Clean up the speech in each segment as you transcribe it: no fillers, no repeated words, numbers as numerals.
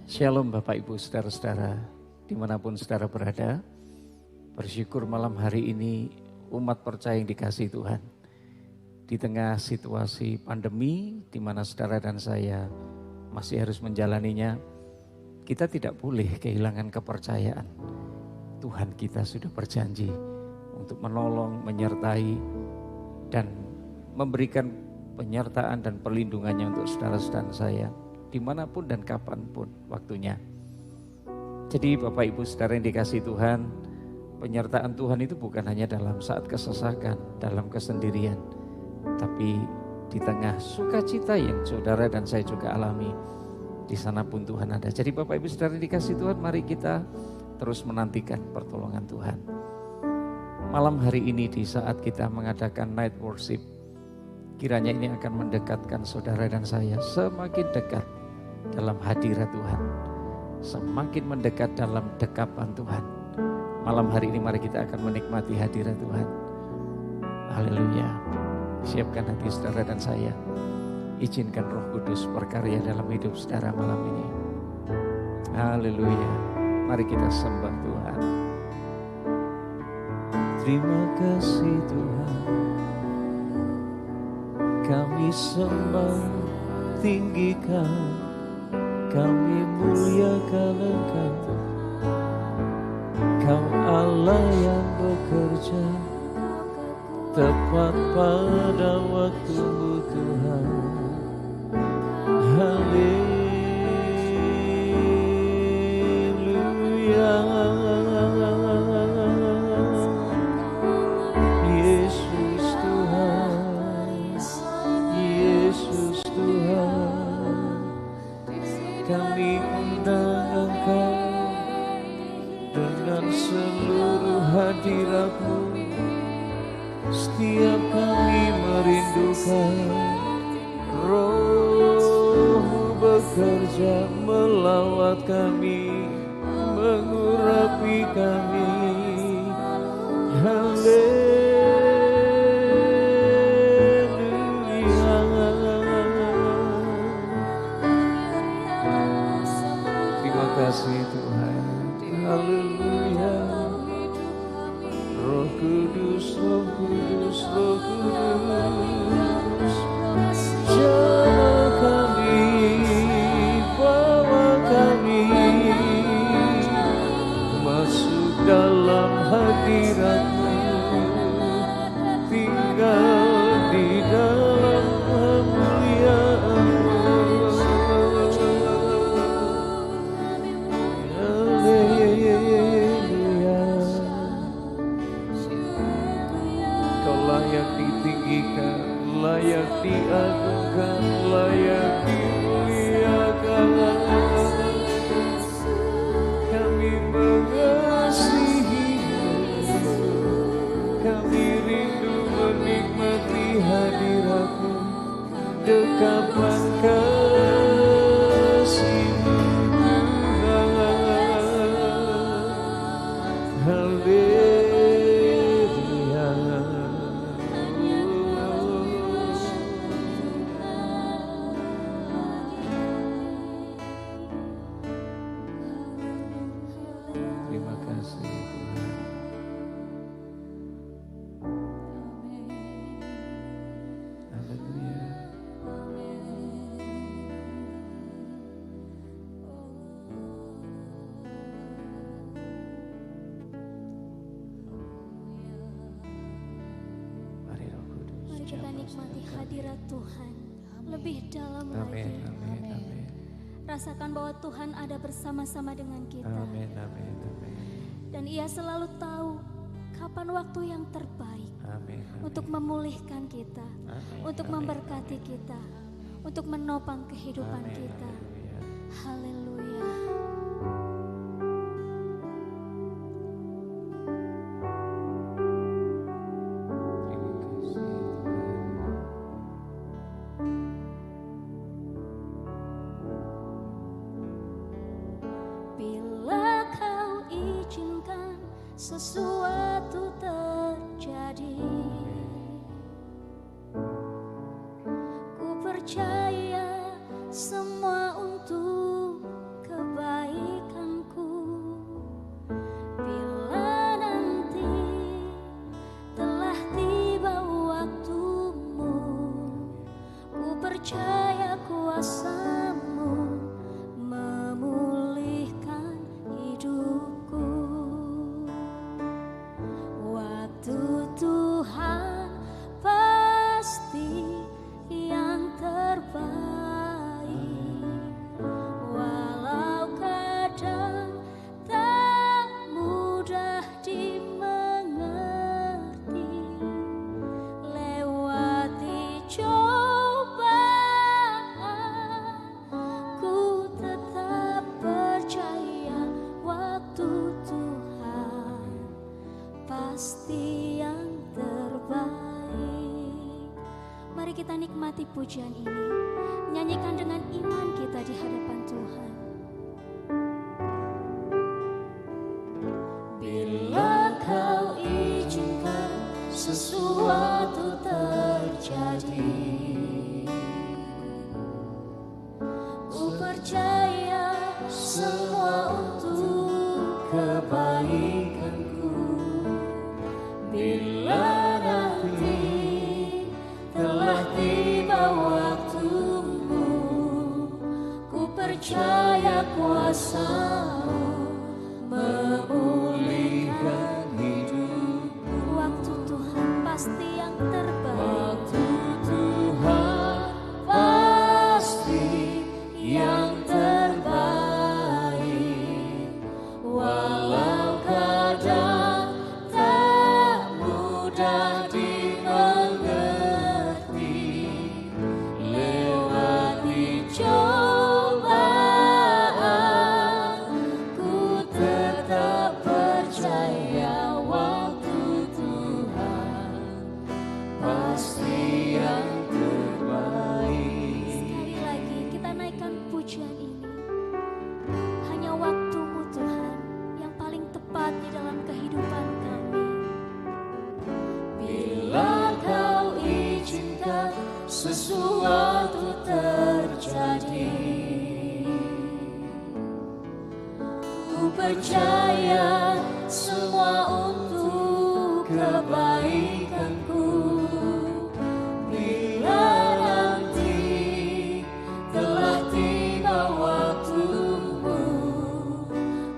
Shalom Bapak Ibu Saudara-saudara, dimanapun saudara berada, bersyukur malam hari ini umat percaya yang dikasihi Tuhan. Di tengah situasi pandemi di mana saudara dan saya masih harus menjalaninya, kita tidak boleh kehilangan kepercayaan. Tuhan kita sudah berjanji untuk menolong, menyertai, dan memberikan penyertaan dan perlindungannya untuk saudara-saudara saya dimanapun dan kapanpun waktunya. Jadi Bapak Ibu Saudara yang dikasihi Tuhan, penyertaan Tuhan itu bukan hanya dalam saat kesesakan, dalam kesendirian, tapi di tengah sukacita yang saudara dan saya juga alami, di sana pun Tuhan ada. Jadi Bapak Ibu Saudara yang dikasihi Tuhan, mari kita terus menantikan pertolongan Tuhan. Malam hari ini di saat kita mengadakan night worship, kiranya ini akan mendekatkan saudara dan saya semakin dekat dalam hadirat Tuhan, semakin mendekat dalam dekapan Tuhan. Malam hari ini mari kita akan menikmati hadirat Tuhan. Haleluya. Siapkan hati saudara dan saya. Izinkan Roh Kudus berkarya dalam hidup saudara malam ini. Haleluya. Mari kita sembah Tuhan. Terima kasih Tuhan. Kami sembah tinggikan, kami muliakan Engkau. Kau Allah yang bekerja tepat pada waktu-Mu Tuhan. Haleluya. Yesus Tuhan, Yesus Tuhan, kami undang Engkau dengan seluruh hadirat-Mu. Setiap kami merindukan Roh-Mu bekerja melawat kami, mengurapi kami. Terima kasih Tuhan. Haleluya. Roh Kudus, Roh Kudus, Roh Kudus, jamah kami, bawa kami masuk dalam hadirat-Mu, tinggal di dalam kemuliaan-Mu. Layak ditinggikan, layak diagungkan, layak dimuliakan. Kami mengasihi-Mu, kami rindu menikmati hadirat-Mu, dekapan kasih-Mu Tuhan. Haleluya. Nikmati hadirat Tuhan lebih dalam lagi. Amin. Rasakan bahwa Tuhan ada bersama-sama dengan kita. Amin. Dan Ia selalu tahu kapan waktu yang terbaik. Amin. Untuk memulihkan kita, untuk memberkati kita, untuk menopang kehidupan kita. Haleluya. Sesuatu terjadi, ku percaya semua untuk kebaikan. pasti yang terbaik. Mari kita nikmati pujian ini, nyanyikan dengan iman kita di hadapan Tuhan. Bila Kau izinkan sesuatu terjadi, ku percaya semua untuk kebaikanku. Bila nanti telah tiba waktumu, ku percaya kuasa-Mu memulihkan hidupku. Waktu Tuhan pasti yang terbaik. Waktu Tuhan pasti yang terbaik. Walau kadang tak mudah dimengerti, lewati cobaan, ku tetap percaya waktu Tuhan pasti yang terbaik. Sekali lagi kita naikkan pujian ini. Hanya waktu-Mu Tuhan yang paling tepat di dalam kehidupan kami. Bila Kau izinkan sesuatu terjadi, ku percaya semua untuk kebaikanku. Bila nanti telah tiba waktumu,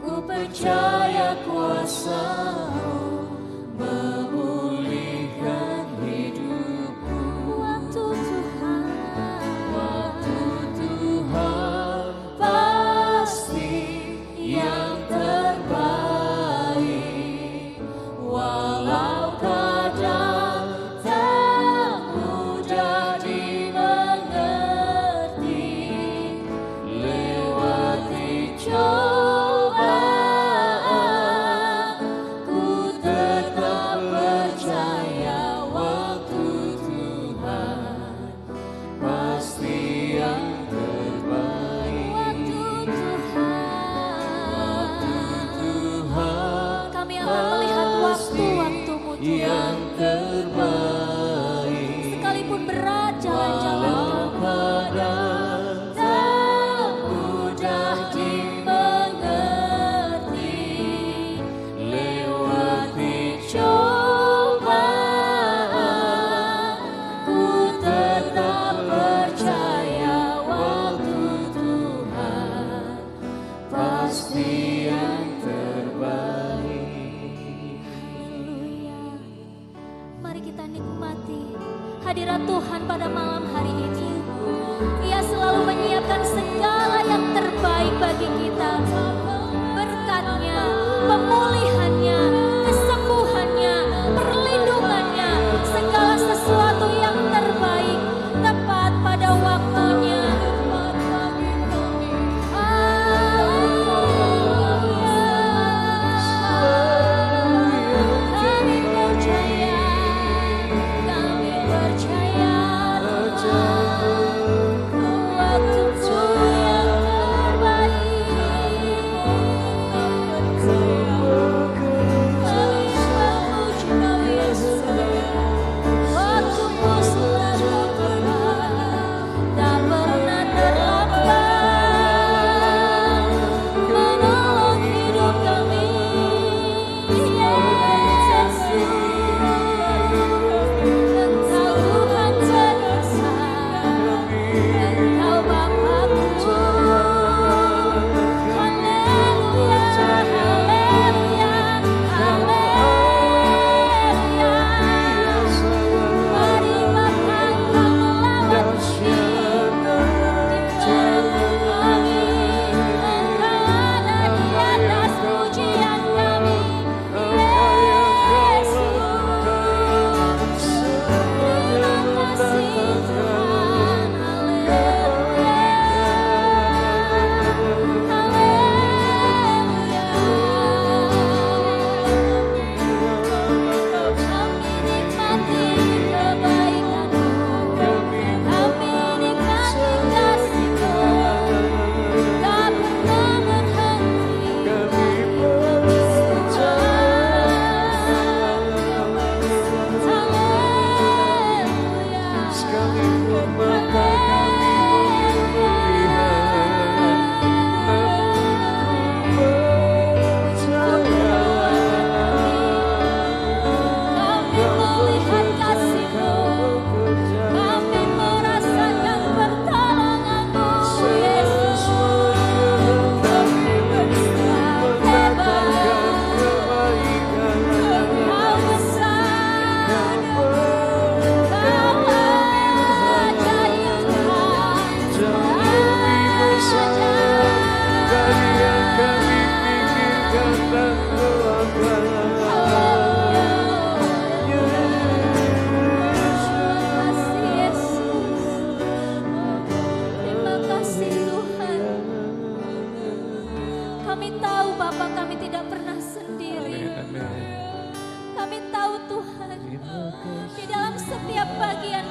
ku percaya kuasa-Mu memulihkan hidupku. Waktu Tuhan pasti yang terbaik. Walau kadang tak mudah dimengerti, lewati cobaan, ku tetap percaya waktu Tuhan pasti yang terbaik. Waktu Tuhan, kami akan melihat waktu-waktu-Mu Tuhan yang terbaik. Sekalipun berat jalan-jalan kami, tak mudah dimengerti, lewati cobaan, ku tetap percaya waktu Tuhan pasti yang terbaik. Haleluya. Mari kita nikmati hadirat Tuhan pada malam hari ini. Ia selalu menyiapkan segala yang terbaik bagi kita. Berkat-Nya, pemulihan-Nya, kesembuhan-Nya, perlindungan-Nya, segala sesuatu yang terbaik tepat pada waktunya. Kami percaya Tuhan, waktu-Mu yang terbaik.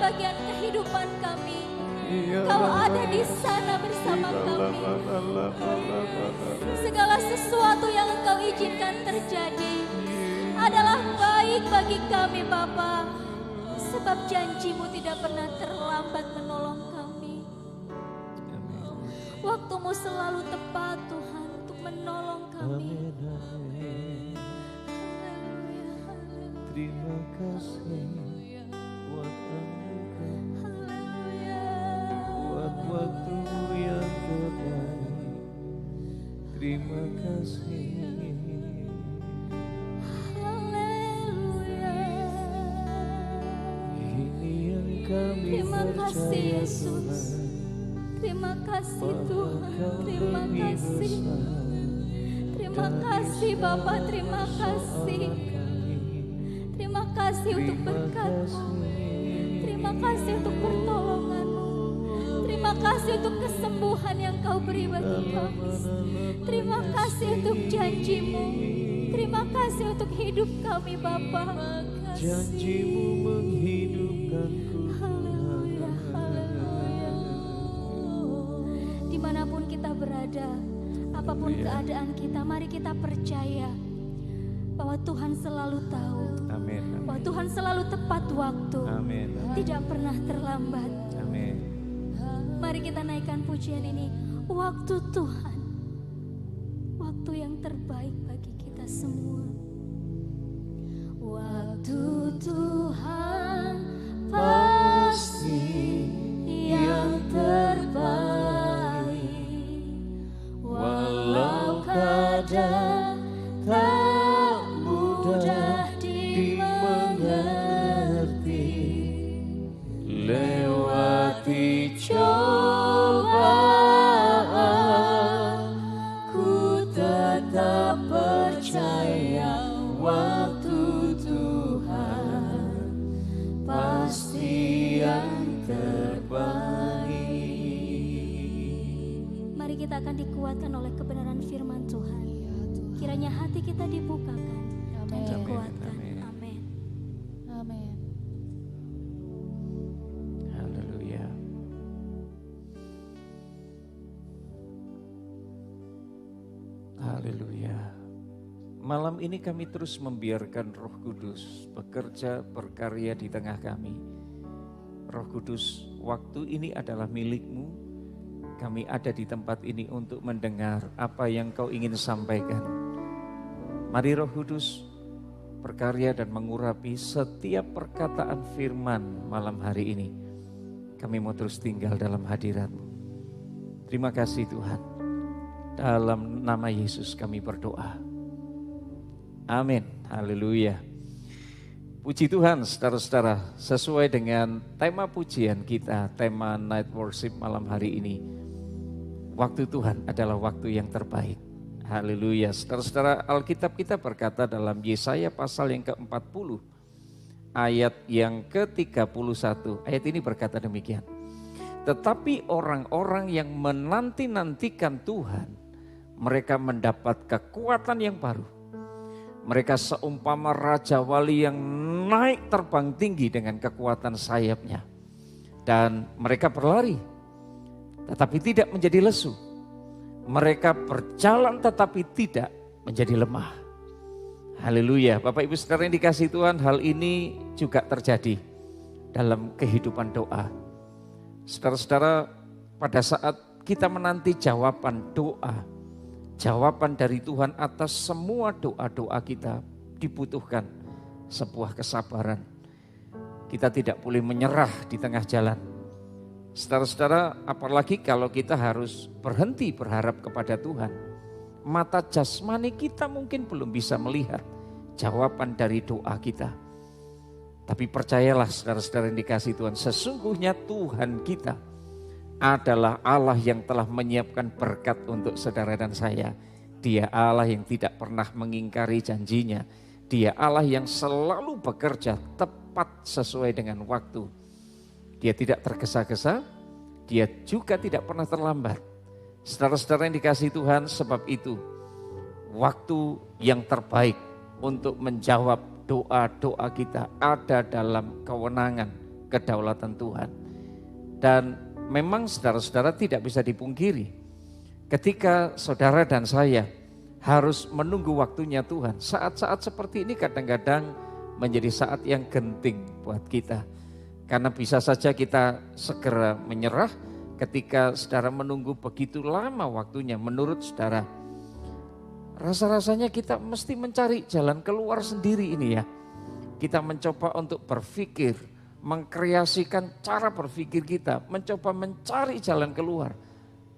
bagian kehidupan kami. Kau ada di sana bersama kami. Segala sesuatu yang Engkau izinkan terjadi adalah baik bagi kami, Bapa. Sebab janji-Mu tidak pernah terlambat menolong kami. Waktu-Mu selalu tepat, Tuhan, untuk menolong kami. Terima kasih buat waktu yang terbaik. Terima kasih. Ini yang kami Terima kasih percaya, Yesus. Terima kasih Tuhan. Terima kasih. Terima kasih Bapa. Terima kasih. Terima kasih untuk berkat-Mu. Terima kasih untuk pertolongan-Mu. Terima kasih untuk kesembuhan yang Kau beri bagi kami. Terima kasih untuk janji-Mu. Terima kasih untuk hidup kami, Bapa. Janji-Mu menghidupkanku. Haleluya, haleluya. Dimanapun kita berada, apapun keadaan kita, mari kita percaya bahwa Tuhan selalu tahu. Amin. Bahwa Tuhan selalu tepat waktu. Amin. Tidak pernah terlambat. Amin. Mari kita naikkan pujian ini. Waktu Tuhan. Waktu yang terbaik bagi kita semua. Waktu Tuhan pasti yang terbaik. Walau kadang tak mudah dimengerti, lewati cobaan, ku tetap percaya waktu Tuhan pasti yang terbaik. Mari kita akan dikuatkan oleh kebenaran firman Tuhan. Kiranya hati kita dibukakan dan dikuatkan. Amin. Amin. Haleluya. Haleluya. Malam ini kami terus membiarkan Roh Kudus bekerja berkarya di tengah kami. Roh Kudus, waktu ini adalah milik-Mu. Kami ada di tempat ini untuk mendengar apa yang Kau ingin sampaikan. Mari Roh Kudus berkarya dan mengurapi setiap perkataan firman malam hari ini. Kami mau terus tinggal dalam hadirat-Mu. Terima kasih Tuhan. Dalam nama Yesus kami berdoa. Amin. Haleluya. Puji Tuhan saudara-saudara, sesuai dengan tema pujian kita, tema Night Worship malam hari ini. Waktu Tuhan adalah waktu yang terbaik. Haleluya. Saudara-saudara, Alkitab kita berkata dalam Yesaya pasal yang ke-40, ayat yang ke-31. Ayat ini berkata demikian. Tetapi orang-orang yang menanti-nantikan Tuhan, mereka mendapat kekuatan yang baru. Mereka seumpama Raja Wali yang naik terbang tinggi dengan kekuatan sayapnya. Dan mereka berlari, tetapi tidak menjadi lesu. Mereka berjalan tetapi tidak menjadi lemah. Haleluya. Bapak Ibu Saudara yang dikasihi Tuhan, hal ini juga terjadi dalam kehidupan doa. Saudara-saudara, pada saat kita menanti jawaban doa, jawaban dari Tuhan atas semua doa-doa kita, dibutuhkan sebuah kesabaran. Kita tidak boleh menyerah di tengah jalan. Saudara-saudara, apalagi kalau kita harus berhenti berharap kepada Tuhan. Mata jasmani kita mungkin belum bisa melihat jawaban dari doa kita. Tapi percayalah saudara-saudara yang dikasihi Tuhan, sesungguhnya Tuhan kita adalah Allah yang telah menyiapkan berkat untuk saudara dan saya. Dia Allah yang tidak pernah mengingkari janjinya. Dia Allah yang selalu bekerja tepat sesuai dengan waktu. Dia tidak tergesa-gesa, dia juga tidak pernah terlambat. Saudara-saudara yang dikasihi Tuhan, sebab itu waktu yang terbaik untuk menjawab doa-doa kita ada dalam kewenangan kedaulatan Tuhan. Dan memang saudara-saudara tidak bisa dipungkiri, ketika saudara dan saya harus menunggu waktunya Tuhan, saat-saat seperti ini kadang-kadang menjadi saat yang genting buat kita. Karena bisa saja kita segera menyerah ketika saudara menunggu begitu lama waktunya. Menurut saudara, rasa-rasanya kita mesti mencari jalan keluar sendiri ini ya. Kita mencoba untuk berpikir, mengkreasikan cara berpikir kita, mencoba mencari jalan keluar.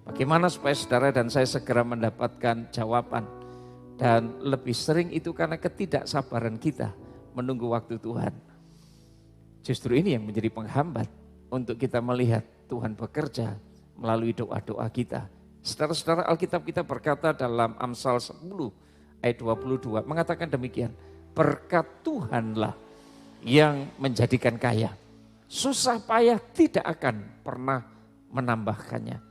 Bagaimana supaya saudara dan saya segera mendapatkan jawaban. Dan lebih sering itu karena ketidaksabaran kita menunggu waktu Tuhan. Justru ini yang menjadi penghambat untuk kita melihat Tuhan bekerja melalui doa-doa kita. Saudara-saudara, Alkitab kita berkata dalam Amsal 10 ayat 22 mengatakan demikian. Berkat Tuhanlah yang menjadikan kaya. Susah payah tidak akan pernah menambahkannya.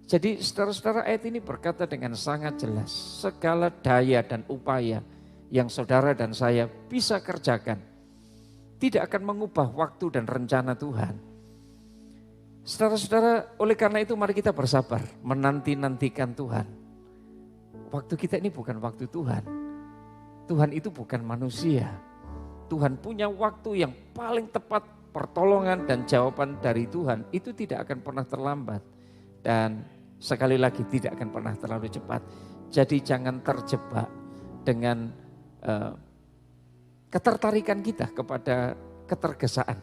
Jadi saudara-saudara, ayat ini berkata dengan sangat jelas. Segala daya dan upaya yang saudara dan saya bisa kerjakan tidak akan mengubah waktu dan rencana Tuhan. Saudara-saudara, oleh karena itu mari kita bersabar, menanti-nantikan Tuhan. Waktu kita ini bukan waktu Tuhan. Tuhan itu bukan manusia. Tuhan punya waktu yang paling tepat, pertolongan dan jawaban dari Tuhan itu tidak akan pernah terlambat. Dan sekali lagi tidak akan pernah terlalu cepat. Jadi jangan terjebak dengan ketertarikan kita kepada ketergesaan.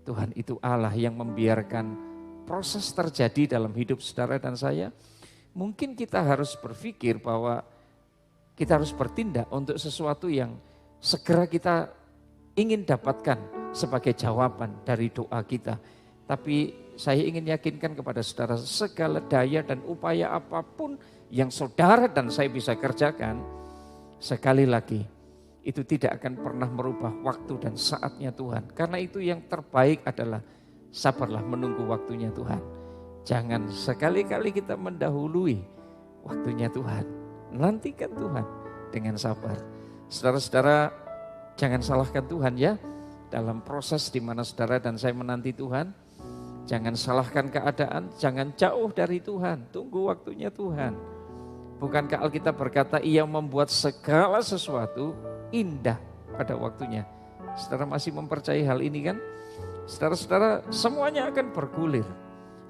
Tuhan itu Allah yang membiarkan proses terjadi dalam hidup saudara dan saya. Mungkin kita harus berpikir bahwa kita harus bertindak untuk sesuatu yang segera kita ingin dapatkan sebagai jawaban dari doa kita. Tapi saya ingin yakinkan kepada saudara, segala daya dan upaya apapun yang saudara dan saya bisa kerjakan, sekali lagi, itu tidak akan pernah merubah waktu dan saatnya Tuhan. Karena itu yang terbaik adalah sabarlah menunggu waktunya Tuhan. Jangan sekali-kali kita mendahului waktunya Tuhan. Nantikan Tuhan dengan sabar. Saudara-saudara, jangan salahkan Tuhan ya. Dalam proses di mana saudara dan saya menanti Tuhan, jangan salahkan keadaan, jangan jauh dari Tuhan. Tunggu waktunya Tuhan. Bukankah Alkitab berkata ia membuat segala sesuatu indah pada waktunya. Saudara masih mempercayai hal ini kan? Saudara-saudara, semuanya akan bergulir.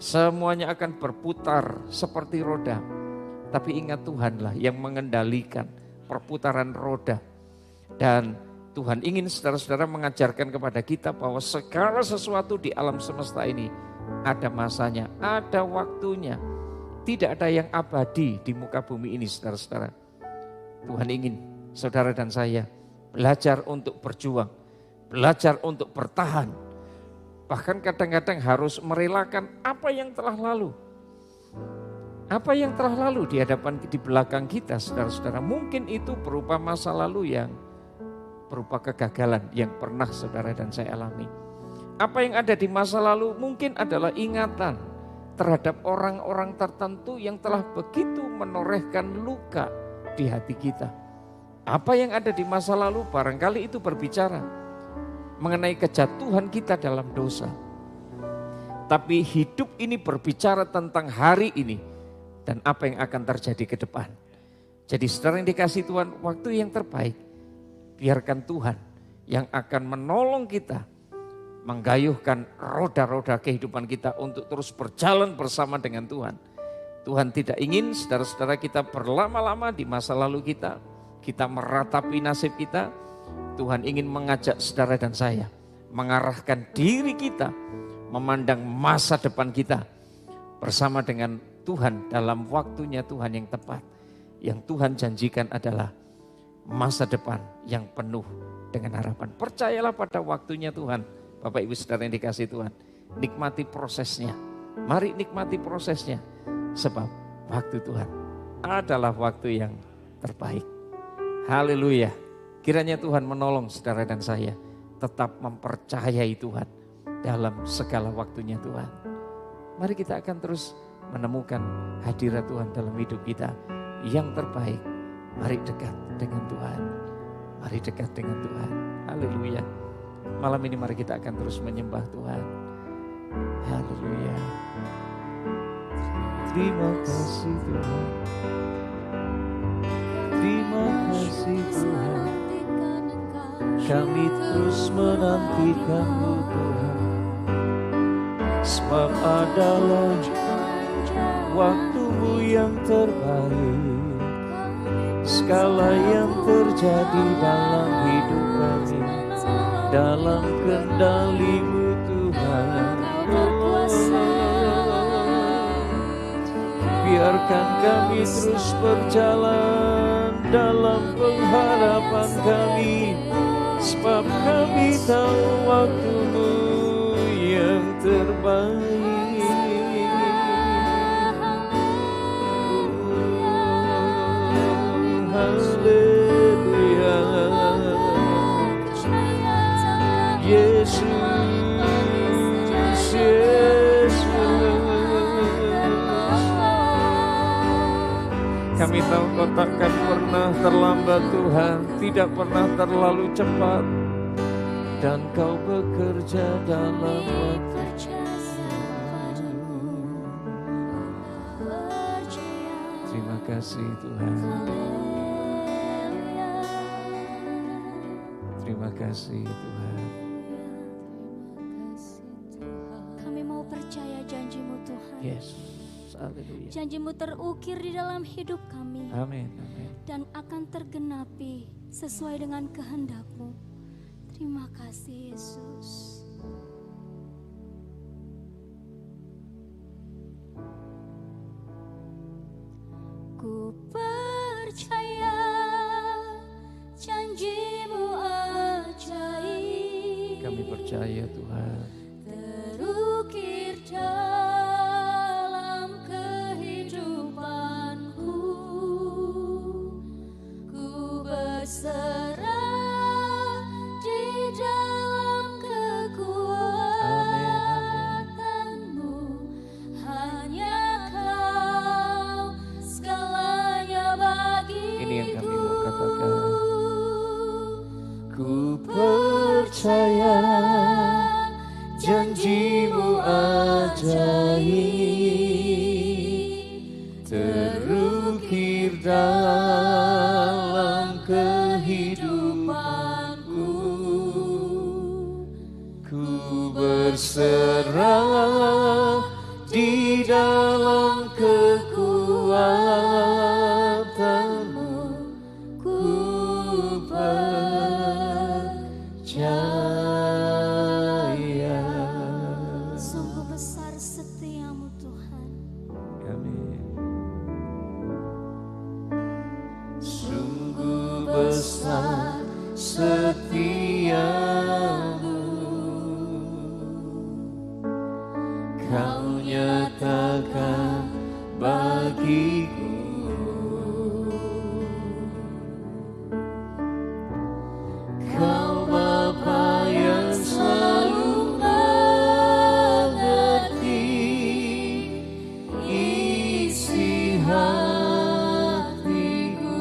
Semuanya akan berputar seperti roda. Tapi ingat Tuhanlah yang mengendalikan perputaran roda. Dan Tuhan ingin saudara-saudara mengajarkan kepada kita bahwa segala sesuatu di alam semesta ini ada masanya, ada waktunya. Tidak ada yang abadi di muka bumi ini saudara-saudara. Tuhan ingin saudara dan saya belajar untuk berjuang, belajar untuk bertahan. Bahkan kadang-kadang harus merelakan apa yang telah lalu. Apa yang telah lalu di hadapan, di belakang kita saudara-saudara. Mungkin itu berupa masa lalu yang berupa kegagalan yang pernah saudara dan saya alami. Apa yang ada di masa lalu mungkin adalah ingatan terhadap orang-orang tertentu yang telah begitu menorehkan luka di hati kita. Apa yang ada di masa lalu barangkali itu berbicara mengenai kejatuhan kita dalam dosa. Tapi hidup ini berbicara tentang hari ini dan apa yang akan terjadi ke depan. Jadi saudara yang dikasihi Tuhan, waktu yang terbaik biarkan Tuhan yang akan menolong kita menggayuhkan roda-roda kehidupan kita untuk terus berjalan bersama dengan Tuhan. Tuhan tidak ingin saudara-saudara kita berlama-lama di masa lalu kita meratapi nasib kita. Tuhan ingin mengajak saudara dan saya mengarahkan diri kita, memandang masa depan kita bersama dengan Tuhan dalam waktunya Tuhan yang tepat. Yang Tuhan janjikan adalah masa depan yang penuh dengan harapan. Percayalah pada waktunya Tuhan. Bapak Ibu Saudara yang dikasihi Tuhan, nikmati prosesnya. Mari nikmati prosesnya. Sebab waktu Tuhan adalah waktu yang terbaik. Haleluya. Kiranya Tuhan menolong saudara dan saya tetap mempercayai Tuhan dalam segala waktunya Tuhan. Mari kita akan terus menemukan hadirat Tuhan dalam hidup kita yang terbaik. Mari dekat dengan Tuhan. Mari dekat dengan Tuhan. Haleluya. Malam ini mari kita akan terus menyembah Tuhan. Haleluya. Terima kasih Tuhan. Terima kasih Tuhan. Kami terus menantikan-Mu Tuhan. Sebab adalah waktu-Mu yang terbaik. Segala yang terjadi dalam hidup kami dalam kendali-Mu Tuhan. Biarkan kami terus berjalan dalam pengharapan kami, sebab kami tahu waktu-Mu yang terbaik. Haleluya. Yesus, Yesus. Kami tahu Kau takkan pernah terlambat Tuhan, tidak pernah terlalu cepat. Dan Kau bekerja dalam waktu. Terima kasih Tuhan. Terima kasih Tuhan. Kami mau percaya janji-Mu Tuhan. Yes. Haleluya. Janji-Mu terukir di dalam hidup kami. Amin. Amin. Dan akan tergenapi sesuai dengan kehendak-Mu. Terima kasih Yesus. Ku percaya janji-Mu ajaib. Kami percaya Tuhan. Terukir dalam kehidupanku, ku berserah di dalam kekuatan-Mu. Hanya Kau segalanya bagiku. Ini yang kami mau katakan. Ku percaya janji-Mu ajaib, terukir dalam kehidupanku. Ku berserah di dalam kekuatan-Mu. Ku percaya. Sungguh besar setia-Mu Tuhan. Amin. Sungguh besar setia-Mu, Kau nyatakan bagiku. Kau Bapa yang selalu mengerti isi hatiku.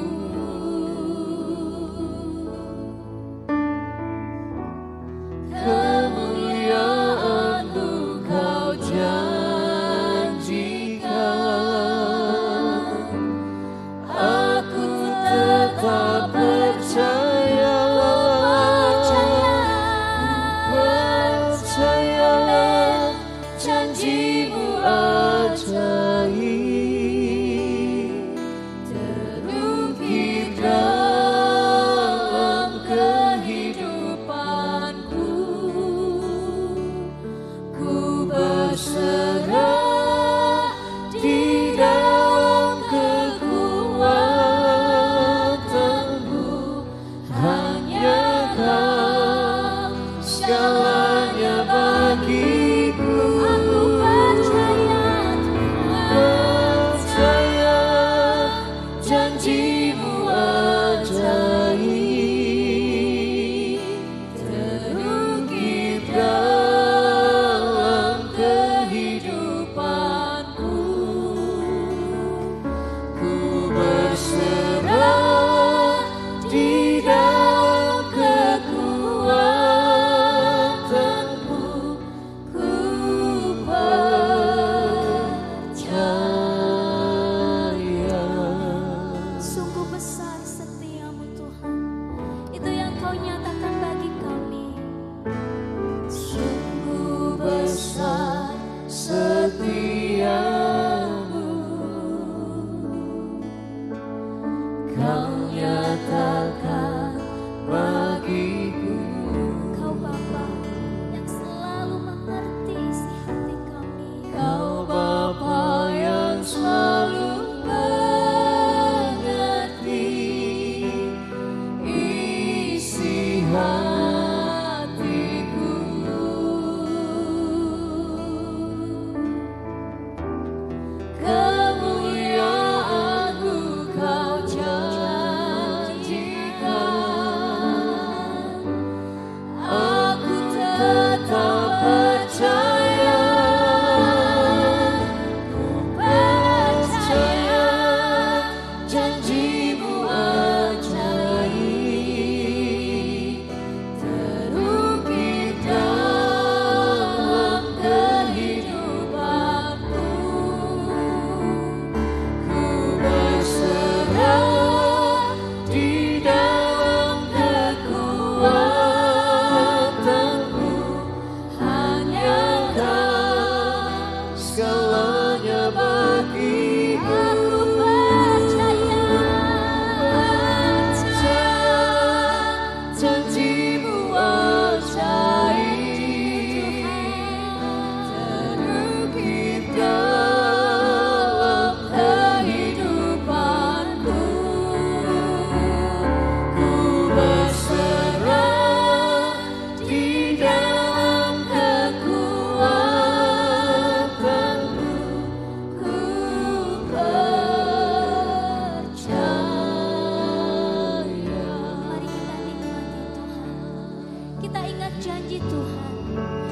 janji Tuhan.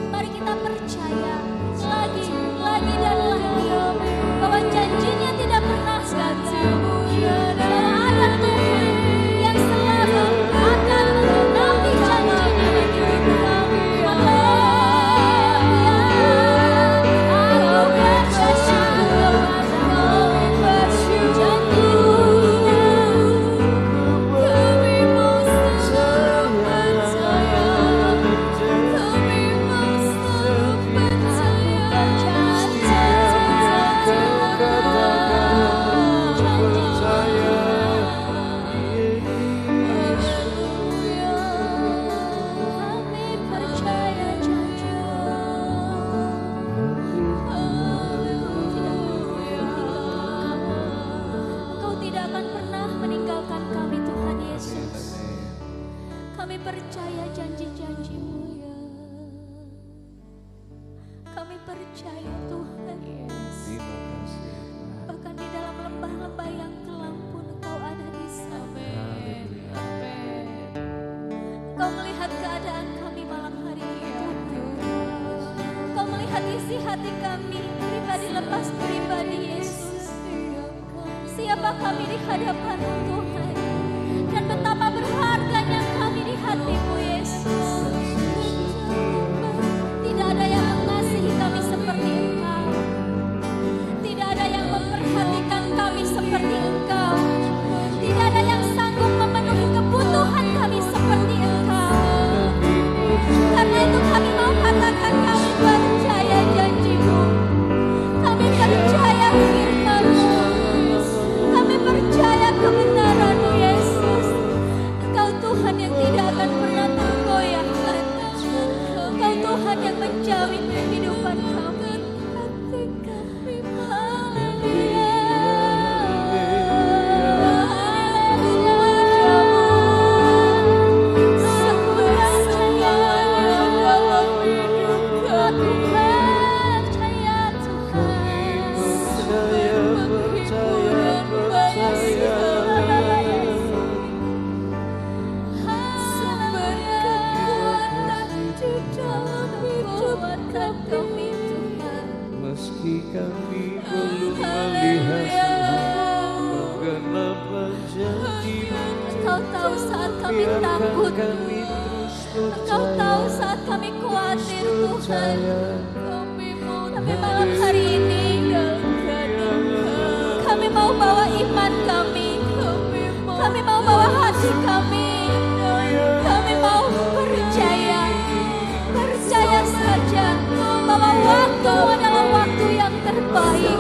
Mari kita percaya lagi dan lagi bahwa janjinya tidak pernah gagal. Bahwa ada Tuhan yang selalu akan menenapi janjinya bagi kita. Aku percaya percaya janji-janji-Mu ya. Kami percaya Tuhan. Terima kasih. Bahkan di dalam lembah-lembah yang kelam pun Engkau ada di sana. Engkau melihat keadaan kami malam hari ini Tuhan. Engkau melihat isi hati kami, pribadi lepas pribadi Yesus. Siapa kami di hadapan-Mu Tuhan. Dan betapa berharganya kami di hati-Mu Yesus. Tidak ada yang mengasihi kami seperti Engkau. Tidak ada yang memperhatikan kami seperti Engkau. Tidak ada yang sanggup memenuhi kebutuhan kami seperti Engkau. Karena itu kami mau katakan kami percaya janji-Mu. Kami percaya firman-Mu. Kami percaya kebenaran-Mu Yesus. Engkau Tuhan yang tidak akan pernah tergoyahkan. Engkau Tuhan yang menjamin kehidupan kami. Hati kami haleluya. Aku percaya dalam hidup aku percaya Tuhan. Meski kami belum melihat penggenapan janji-Mu, Engkau tahu saat kami takut. kami terus Engkau tahu saat kami khawatir Tuhan. Tapi malam hari ini kami mau bawa iman kami. Kami mau bawa hati kami. Kami mau percaya. Percaya saja bahwa waktu adalah waktu yang terbaik.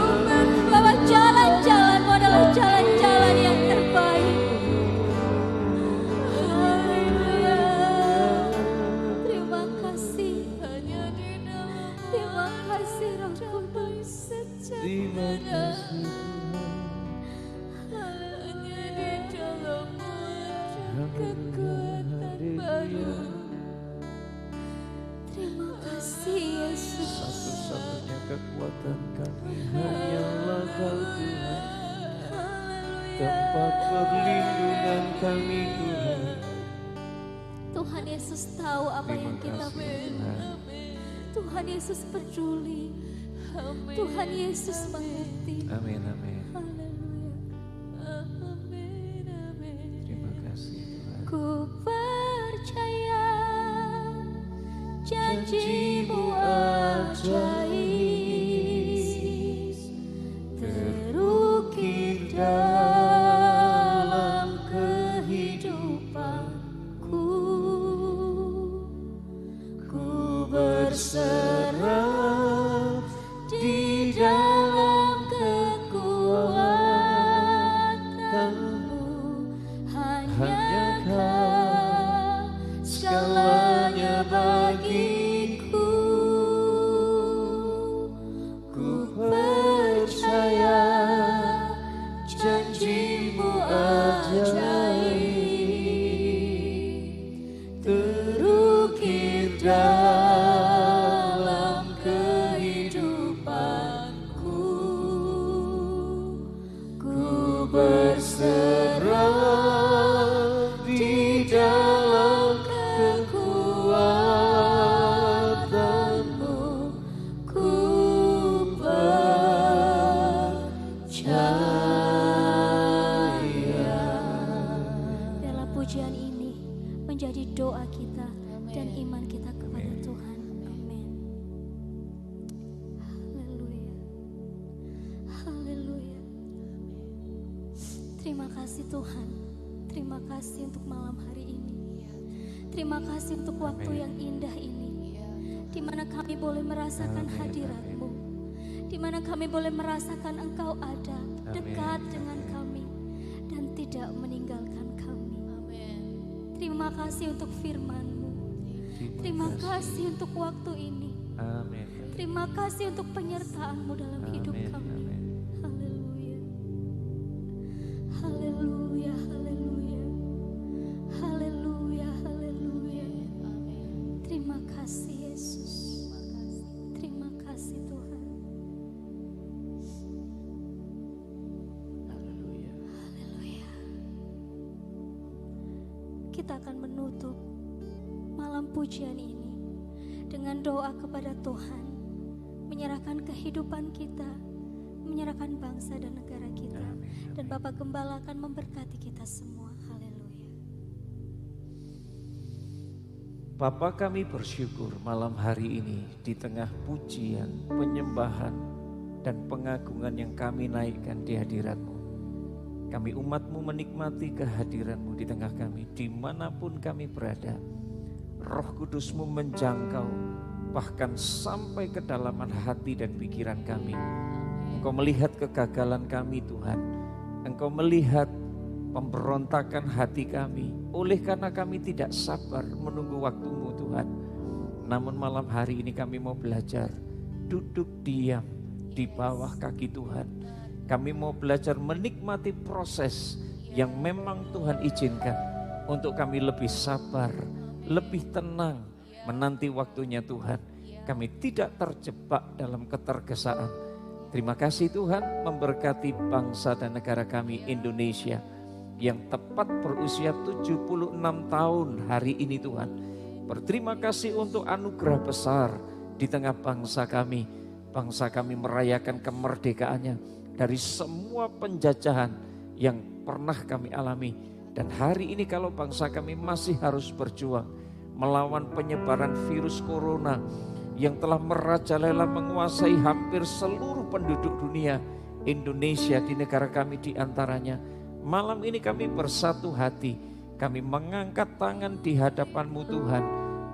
Bahwa jalan-jalan-Mu adalah jalan-jalan yang terbaik. Terima kasih. Terima kasih Roh Kudus. Terima kasih Hanya di dalam-Mu ada kekuatan baru. Terima kasih Yesus. satu-satunya kekuatan kami hanyalah Kau Tuhan. Tempat perlindungan kami Tuhan. Tuhan Yesus tahu apa yang kita butuhkan. Tuhan Yesus peduli. Tuhan Yesus mengerti. Amin, amin. Haleluya. Amin, amin. Terima kasih Tuhan. Ku percaya janji-Mu ajaib, terukir dalam kehidupanku. Ku berserah di dalam kekuatan-Mu. Hanya Kau segalanya bagiku. Ku percaya janji-Mu ajaib, terukir dalam pujian ini menjadi doa kita dan iman kita kepada Tuhan. Amin. Haleluya. Haleluya. Terima kasih Tuhan. Terima kasih untuk malam hari ini. Terima kasih untuk waktu yang indah ini, di mana kami boleh merasakan hadirat-Mu, di mana kami boleh merasakan Engkau ada dekat dengan kami dan tidak meninggalkan kami. Terima kasih untuk firman-Mu. Terima kasih untuk waktu ini. Terima kasih untuk penyertaan-Mu dalam hidup kami. Haleluya. Haleluya. Haleluya. Haleluya. Haleluya. Terima kasih Yesus. Terima kasih Tuhan. Haleluya. Haleluya. Kita akan menutup malam pujian ini dengan doa kepada Tuhan, menyerahkan kehidupan kita, menyerahkan bangsa dan negara kita. Dan Bapak Gembala akan memberkati kita semua. Haleluya. Bapa, kami bersyukur malam hari ini di tengah pujian, penyembahan, dan pengagungan yang kami naikkan di hadirat-Mu. Kami umat-Mu menikmati kehadiran-Mu di tengah kami, dimanapun kami berada. Roh Kudus-Mu menjangkau, bahkan sampai kedalaman hati dan pikiran kami. Engkau melihat kegagalan kami Tuhan. Engkau melihat pemberontakan hati kami. Oleh karena kami tidak sabar menunggu waktu-Mu Tuhan. Namun malam hari ini kami mau belajar duduk diam di bawah kaki Tuhan. Kami mau belajar menikmati proses yang memang Tuhan izinkan untuk kami lebih sabar, lebih tenang menanti waktunya Tuhan. Kami tidak terjebak dalam ketergesaan. Terima kasih Tuhan, memberkati bangsa dan negara kami Indonesia yang tepat berusia 76 tahun hari ini Tuhan. Berterima kasih untuk anugerah besar di tengah bangsa kami. Bangsa kami merayakan kemerdekaannya dari semua penjajahan yang pernah kami alami. Dan hari ini kalau bangsa kami masih harus berjuang melawan penyebaran virus corona yang telah merajalela menguasai hampir seluruh penduduk dunia, Indonesia di negara kami di antaranya. Malam ini kami bersatu hati, kami mengangkat tangan di hadapan-Mu Tuhan,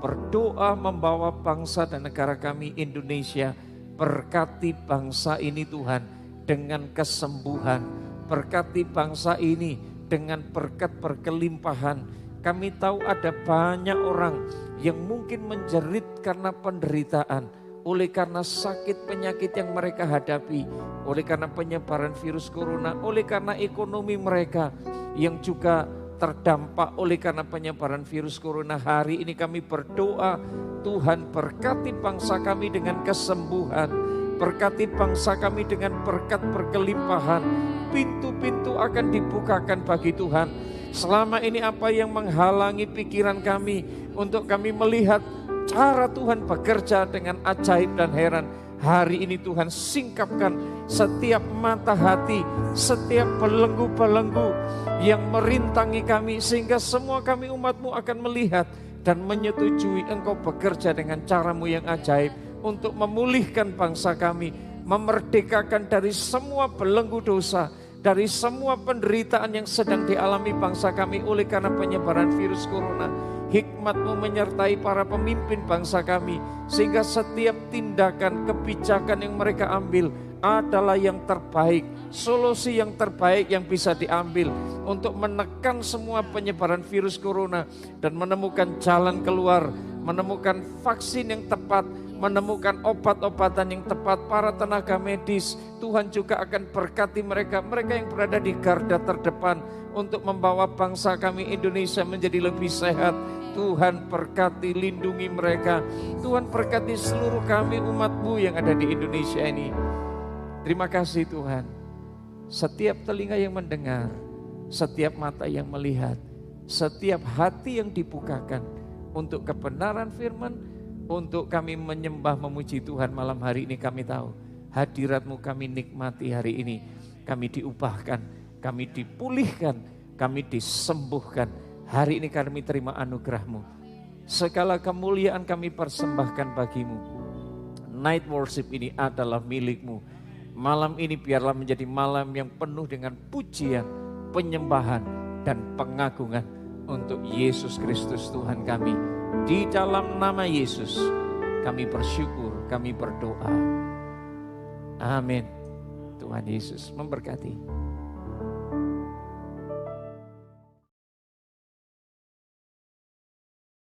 berdoa membawa bangsa dan negara kami Indonesia. Berkati bangsa ini Tuhan dengan kesembuhan, berkati bangsa ini dengan berkat berkelimpahan. Kami tahu ada banyak orang yang mungkin menjerit karena penderitaan, oleh karena sakit penyakit yang mereka hadapi, oleh karena penyebaran virus corona, oleh karena ekonomi mereka yang juga terdampak oleh karena penyebaran virus corona. Hari ini kami berdoa, Tuhan berkati bangsa kami dengan kesembuhan, berkati bangsa kami dengan berkat berkelimpahan. Pintu-pintu akan dibukakan bagi Tuhan. Selama ini apa yang menghalangi pikiran kami untuk kami melihat cara Tuhan bekerja dengan ajaib dan heran. Hari ini Tuhan singkapkan setiap mata hati, setiap belenggu-belenggu yang merintangi kami. Sehingga semua kami umat-Mu akan melihat dan menyetujui Engkau bekerja dengan cara-Mu yang ajaib untuk memulihkan bangsa kami, memerdekakan dari semua belenggu dosa, dari semua penderitaan yang sedang dialami bangsa kami oleh karena penyebaran virus corona. Hikmat-Mu menyertai para pemimpin bangsa kami, sehingga setiap tindakan kebijakan yang mereka ambil adalah yang terbaik, solusi yang terbaik yang bisa diambil untuk menekan semua penyebaran virus corona dan menemukan jalan keluar, menemukan vaksin yang tepat, menemukan obat-obatan yang tepat. Para tenaga medis, Tuhan juga akan berkati mereka yang berada di garda terdepan untuk membawa bangsa kami Indonesia menjadi lebih sehat. Tuhan berkati, lindungi mereka. Tuhan berkati seluruh kami umat-Mu yang ada di Indonesia ini. Terima kasih Tuhan. Setiap telinga yang mendengar, setiap mata yang melihat, setiap hati yang dibukakan untuk kebenaran firman, untuk kami menyembah memuji Tuhan malam hari ini. Kami tahu hadirat-Mu kami nikmati hari ini. Kami diubahkan, kami dipulihkan, kami disembuhkan, Hari ini kami terima anugerah-Mu. Segala kemuliaan kami persembahkan bagi-Mu. Night worship ini adalah milik-Mu. Malam ini biarlah menjadi malam yang penuh dengan pujian, penyembahan, dan pengagungan untuk Yesus Kristus Tuhan kami. Di dalam nama Yesus kami bersyukur, kami berdoa. Amin. Tuhan Yesus memberkati.